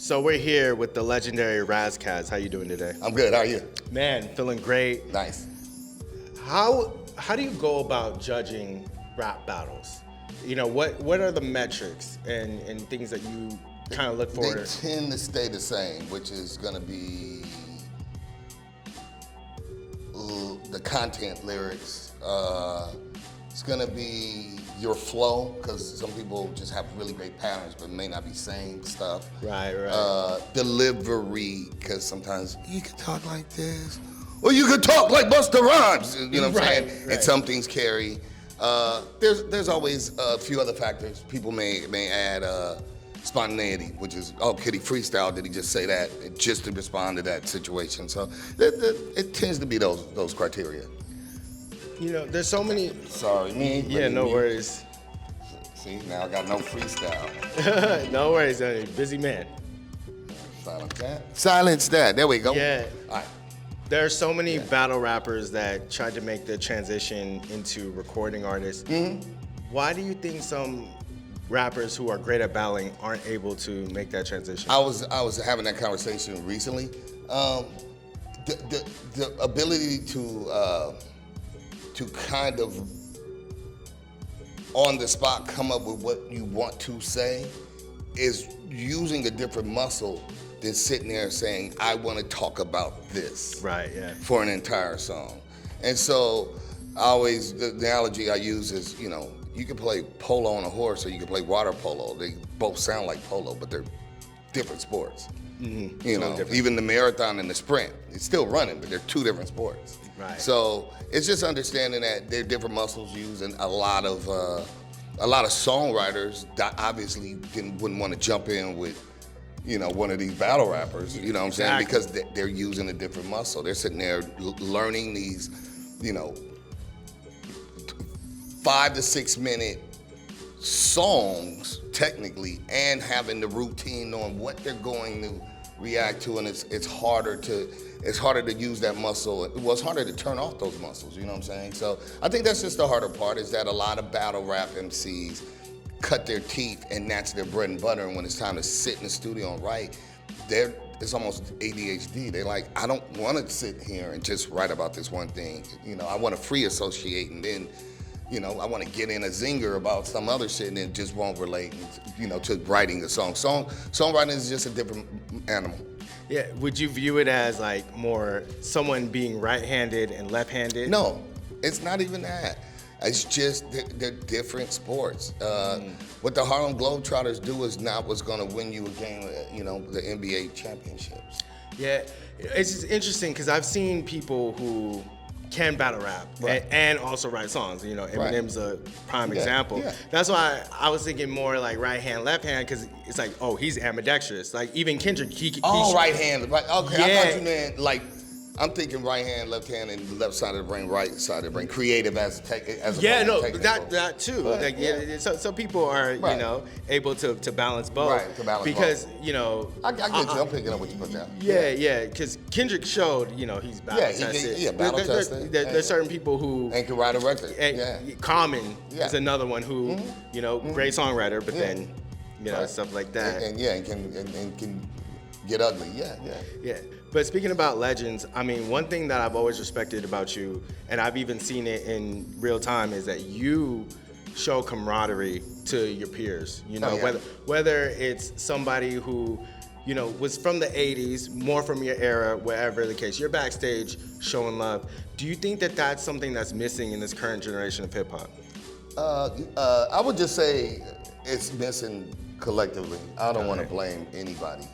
So we're here with the legendary Ras Kass. How you doing today? I'm good. How are you? Man, feeling great. Nice. How do you go about judging rap battles? You know, what are the metrics and things that you kind of look for? They tend to stay the same, which is going to be the content, lyrics. It's going to be your flow, because some people just have really great patterns but may not be saying stuff. Right. Delivery, because sometimes you can talk like this, or you can talk like Busta Rhymes. You know what I'm saying? Right. And some things carry. There's always a few other factors. People may add spontaneity, which is, oh, could he freestyle? Did he just say that just to respond to that situation? So it tends to be those criteria. You know, there's so many. Sorry, me. Yeah, no worries. See, now I got no freestyle. No worries, honey. Busy man. Silence that. Silence that. There we go. Yeah. All right. There are so many battle rappers that tried to make the transition into recording artists. Mm-hmm. Why do you think some rappers who are great at battling aren't able to make that transition? I was having that conversation recently. The ability to kind of on the spot come up with what you want to say is using a different muscle than sitting there saying, I want to talk about this. Right, yeah. For an entire song. And so the analogy I use is, you know, you can play polo on a horse or you can play water polo. They both sound like polo, but they're different sports. Mm-hmm. You know, even the marathon and the sprint, it's still running, but they're two different sports. Right. So it's just understanding that there are different muscles used, and a lot of songwriters that obviously wouldn't want to jump in with, you know, one of these battle rappers, you know what I'm saying? Because they're using a different muscle. They're sitting there learning these, you know, 5 to 6 minute songs technically, and having the routine on what they're going to react to, and it's harder to use that muscle. Well, it's harder to turn off those muscles, you know what I'm saying? So I think that's just the harder part, is that a lot of battle rap MCs cut their teeth, and that's their bread and butter, and when it's time to sit in the studio and write, it's almost ADHD. They're like, I don't want to sit here and just write about this one thing. You know, I want to free associate, and then, you know, I want to get in a zinger about some other shit, and it just won't relate, you know, to writing the song. Songwriting is just a different animal. Yeah, would you view it as like more someone being right-handed and left-handed? No, it's not even that. It's just they're different sports. What the Harlem Globetrotters do is not what's going to win you a game, you know, the NBA championships. Yeah, it's just interesting because I've seen people who can battle rap and also write songs. You know, Eminem's a prime example. Yeah. That's why I was thinking more like right hand, left hand, because it's like, oh, he's ambidextrous. Like even Kendrick, right hand. Right. Okay, yeah. I thought you meant like, I'm thinking right hand, left hand, and the left side of the brain, right side of the brain. Creative as that too. But, like so people are you know able to balance both. Right, to balance because both. you know I get you. I'm picking up what you put down. Yeah. Because Kendrick showed he's battle tested. Battle tested. There's certain people who and can write a record. Common is another one who you know great songwriter, but then you know stuff like that. And can get ugly. Yeah. But speaking about legends, I mean, one thing that I've always respected about you, and I've even seen it in real time, is that you show camaraderie to your peers. You know, whether it's somebody who, you know, was from the 80s, more from your era, whatever the case, you're backstage showing love. Do you think that that's something that's missing in this current generation of hip hop? I would just say it's missing collectively. I don't want to blame anybody.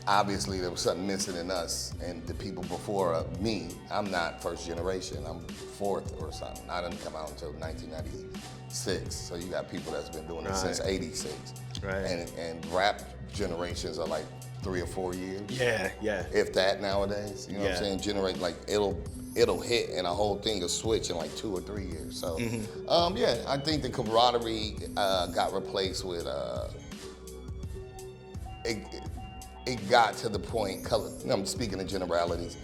Obviously, there was something missing in us and the people before me. I'm not first generation. I'm fourth or something. I didn't come out until 1996. So you got people that's been doing it since '86. Right. And rap generations are like 3 or 4 years. Yeah. If that nowadays, you know what I'm saying? Generate like it'll hit and a whole thing will switch in like 2 or 3 years. So I think the camaraderie got replaced with it got to the point, I'm speaking in generalities,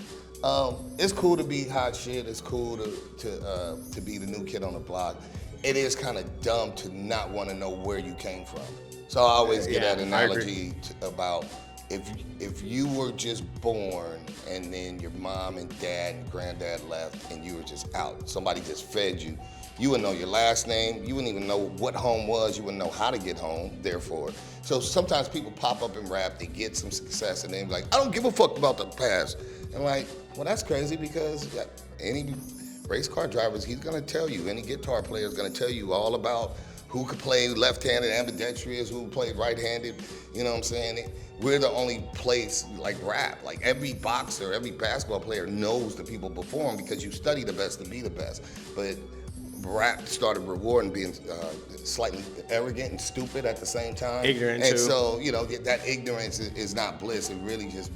it's cool to be hot shit, it's cool to be the new kid on the block. it is kind of dumb to not want to know where you came from. So I always get that analogy about if you were just born and then your mom and dad and granddad left and you were just out, somebody just fed you, you wouldn't know your last name, you wouldn't even know what home was, you wouldn't know how to get home, therefore. So sometimes people pop up in rap, they get some success, and they're like, I don't give a fuck about the past. And like, well, that's crazy because any race car drivers, he's gonna tell you, any guitar player is gonna tell you all about who could play left-handed, ambidextrous, who played right-handed, you know what I'm saying? We're the only place like rap, like every boxer, every basketball player knows the people before them because you study the best to be the best. But rap started rewarding being slightly arrogant and stupid at the same time. Ignorant and too. So, you know, that ignorance is not bliss. It really just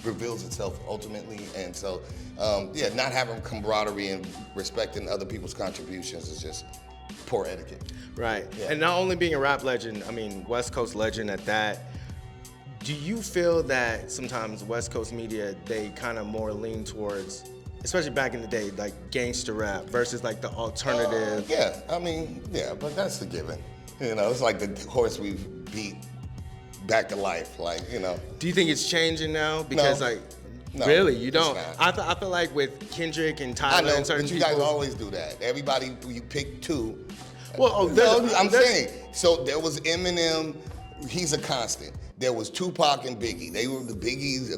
reveals itself ultimately. And so, not having camaraderie and respecting other people's contributions is just poor etiquette. Right. Yeah. And not only being a rap legend, I mean, West Coast legend at that, do you feel that sometimes West Coast media, they kind of more lean towards, especially back in the day, like gangster rap versus like the alternative? But that's the given. You know, it's like the horse we've beat back to life, like, you know. Do you think it's changing now? Because No, really, you don't. not. I feel like with Kendrick and I Tyler know, and certain but you people. guys always do that. Everybody, you pick two. Well, I'm saying. So there was Eminem, he's a constant. There was Tupac and Biggie. They were the Biggies.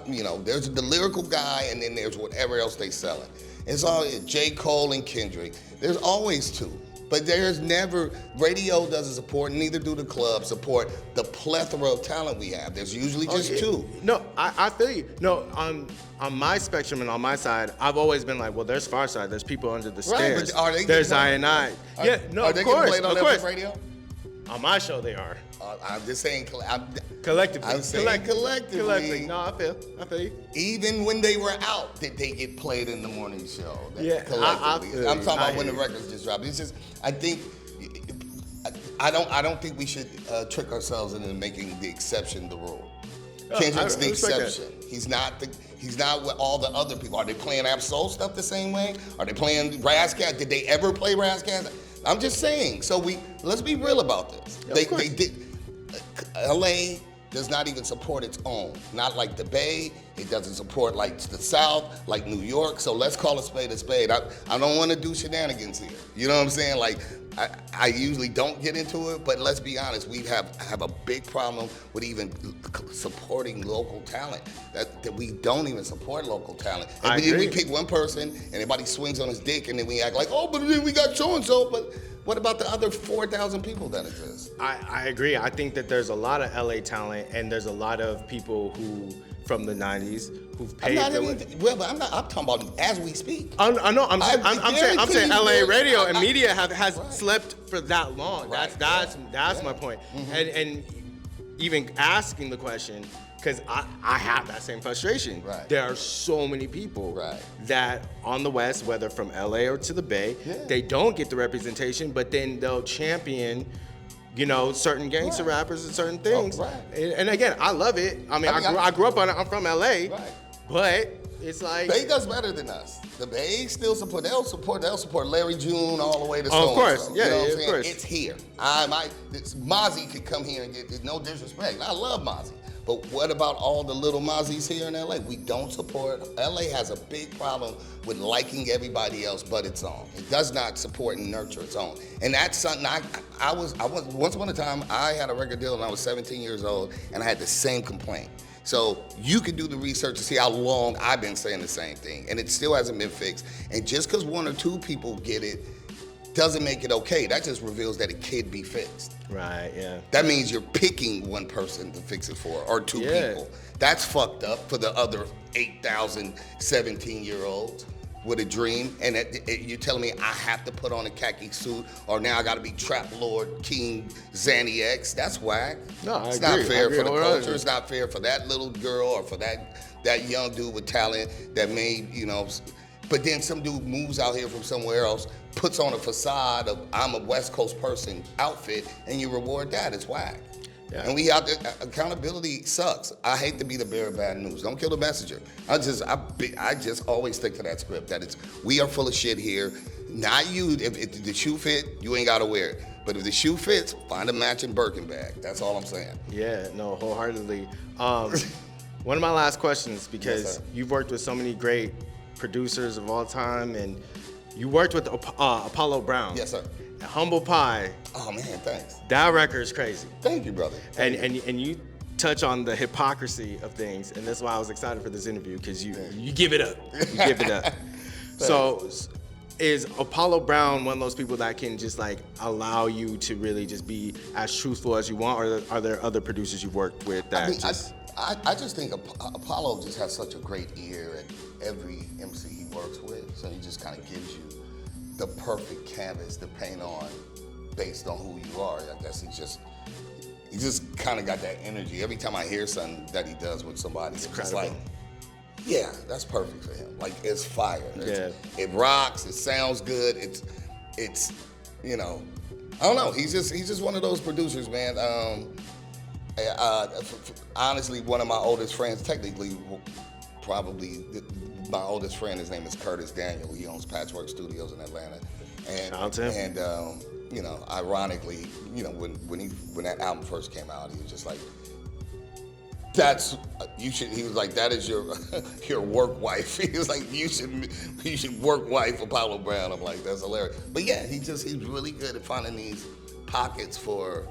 You know, there's the lyrical guy, and then there's whatever else they selling. It's all J. Cole and Kendrick. There's always two. But there's never, radio doesn't support, neither do the clubs support the plethora of talent we have. There's usually just two. No, I feel you. No, on my spectrum and on my side, I've always been like, well, there's Far Side, there's people under the stairs. But are they there's I&I. Yeah, no, are of they course, getting played on of course. radio? On my show, they are. I'm just saying, Collectively. I'm saying collectively. No, I feel you. Even when they were out, did they get played in the morning show? Yeah, collectively. I I'm talking about when the hear you. records just dropped. It's just, I think, I don't think we should trick ourselves into making the exception the rule. Kendrick's the exception. He's not with all the other people. Are they playing Ab-Soul stuff the same way? Are they playing Ras Kass? Did they ever play Ras Kass? I'm just saying. So let's be real about this. Yeah, they did. LA does not even support its own. Not like the Bay. It doesn't support like the South, like New York. So let's call a spade a spade. I don't want to do shenanigans here. You know what I'm saying? Like, I usually don't get into it, but let's be honest, we have a big problem with even supporting local talent. That we don't even support local talent. And we pick one person and everybody swings on his dick and then we act like, oh, but then we got so-and-so, but what about the other 4,000 people that exist? I agree. I think that there's a lot of LA talent and there's a lot of people who, from the 90s, who've paved the way. But I'm talking about as we speak. I know. I'm saying LA radio and media has Right. slept for that long. Right. That's my point. Mm-hmm. And even asking the question, because I have that same frustration. Right. There are so many people that on the West, whether from LA or to the Bay, they don't get the representation, but then they'll champion, you know, certain gangster rappers and certain things. And again, I love it. I mean, I grew up on it. I'm from LA, but it's like Bay does better than us. The Bay still support. They'll support Larry June all the way to. Of course, you know what I'm of saying? course. It's here. Mozzie could come here and get no disrespect. I love Mozzie. But what about all the little Mozzies here in LA? We don't support. LA has a big problem with liking everybody else but its own. It does not support and nurture its own. And that's something I was once upon a time, I had a record deal when I was 17 years old and I had the same complaint. So you can do the research to see how long I've been saying the same thing and it still hasn't been fixed. And just because one or two people get it doesn't make it okay. That just reveals that it could be fixed. Right, yeah. That means you're picking one person to fix it for, or two people. That's fucked up for the other 8,000 17-year-olds with a dream. And you're telling me I have to put on a khaki suit, or now I got to be Trap Lord King Zanny X. That's whack. No, it's agree. not fair for the wholeheartedly. culture. It's not fair for that little girl or for that young dude with talent that made, you know. But then some dude moves out here from somewhere else, puts on a facade of I'm a West Coast person outfit, and you reward that. It's whack. Yeah. And we out there, accountability sucks. I hate to be the bearer of bad news. Don't kill the messenger. I just always stick to that script. That we are full of shit here. Not you. If the shoe fit, you ain't gotta wear it. But if the shoe fits, find a matching Birkin bag. That's all I'm saying. Yeah, no, wholeheartedly. One of my last questions, because Yes, sir. you've worked with so many great producers of all time, and you worked with Apollo Brown. Yes, sir. Humble Pie. Oh man, thanks. That record's crazy. Thank you, brother. And you touch on the hypocrisy of things, and that's why I was excited for this interview, because you give it up. You give it up. So is Apollo Brown one of those people that can just like allow you to really just be as truthful as you want, or are there other producers you've worked with that I just think Apollo just has such a great ear at every MC he works with, so he just kind of gives you the perfect canvas to paint on based on who you are. I guess he just kind of got that energy. Every time I hear something that he does with somebody, it's just like, yeah, that's perfect for him. Like, it's fire. It rocks. It sounds good. It's you know, I don't know. He's just one of those producers, man. Honestly, one of my oldest friends, technically, probably my oldest friend, his name is Curtis Daniel. He owns Patchwork Studios in Atlanta. And you know, ironically, you know, when that album first came out, he was just like, he was like, that is your work wife. He was like, you should work wife Apollo Brown. I'm like, that's hilarious. But yeah, he's really good at finding these pockets for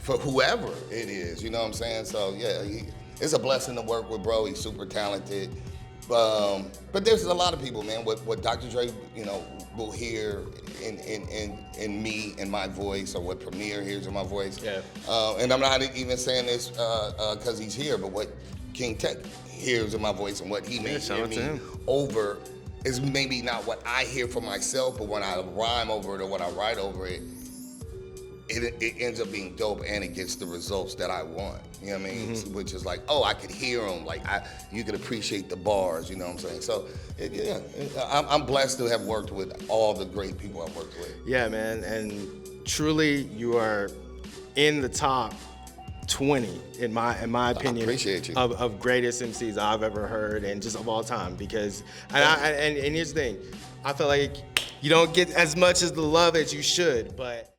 whoever it is, you know what I'm saying? So yeah, it's a blessing to work with, bro. He's super talented. But there's a lot of people, man. What Dr. Dre, you know, will hear in me and my voice, or what Premier hears in my voice. Yeah. And I'm not even saying this because he's here, but what King Tech hears in my voice and what he may hear me over is maybe not what I hear for myself, but when I rhyme over it or when I write over it, it ends up being dope, and it gets the results that I want. You know what I mean? Mm-hmm. Which is like, oh, I could hear them. Like, you could appreciate the bars. You know what I'm saying? So, I'm blessed to have worked with all the great people I've worked with. Yeah, man, and truly, you are in the top 20 in my opinion. I appreciate you. Of greatest MCs I've ever heard, and just of all time. Because and here's the thing, I feel like you don't get as much as the love as you should, but